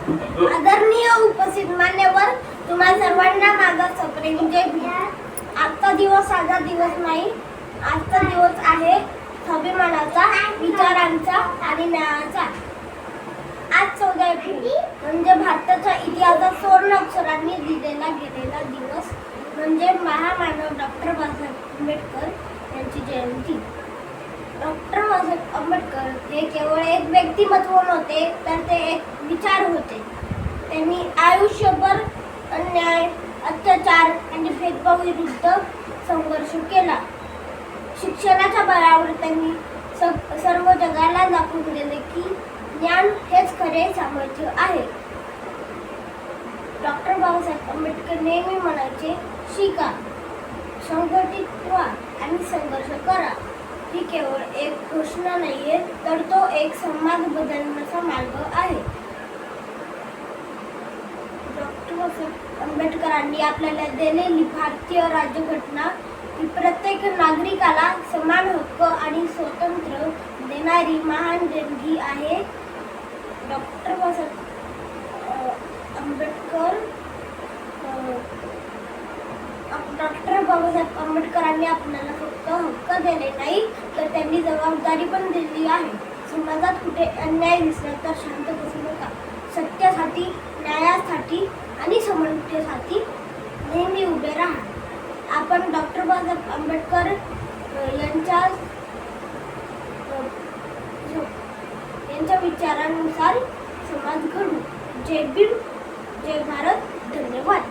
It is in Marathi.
आदरणीय उपस्थित मान्यवर, तुम्हा सर्वांना माझा सप्रेम जय भीम. आजचा दिवस साधा दिवस नाही. आजचा दिवस आहे स्वाभिमानाचा, विचारांचा आणि न्यायाचा. आज 14 एप्रिल म्हणजे भारताच्या इतिहासात सुवर्ण अक्षरांनी लिहिलेला गेलेला दिवस म्हणजे महामानव डॉक्टर बाबासाहेब आंबेडकर यांची जयंती. डॉक्टर बाबासाहेब आंबेडकर हे केवळ एक व्यक्तिमत्व नव्हते, तर ते एक विचार होते. त्यांनी आयुष्यभर अन्याय, अत्याचार आणि भेदभावाविरुद्ध संघर्ष केला. शिक्षणाच्या बळावर त्यांनी सर्व जगाला दाखवून दिले की ज्ञान हेच खरे सामर्थ्य आहे. डॉक्टर बाबासाहेब आंबेडकर नेहमी म्हणायचे, शिका, संघटित व्हा आणि संघर्ष करा. ही केवळ एक घोषणा नाहीये, तर तो एक समाज बदलण्याचा मार्ग आहे. डॉक्टर बाबासाहेब आंबेडकरांनी आपल्याला दिलेली भारतीय राज्यघटना ही प्रत्येक नागरिकाला समान हक्क आणि स्वातंत्र्य देणारी महान देणगी आहे. डॉक्टर बाबासाहेब आंबेडकरांनी आपल्याला फक्त हक्क दिले नाही, तर त्यांनी जबाबदारी पण दिली आहे. समाजात कुठे अन्याय दिसला तर शांत बसू नका. सत्यासाठी, न्यायासाठी आणि समानतेसाठी नेहमी उभे राहा. आपण डॉक्टर बाबासाहेब आंबेडकर यांच्या विचारांनुसार समाज घडवू. जय भीम, जय भारत. धन्यवाद.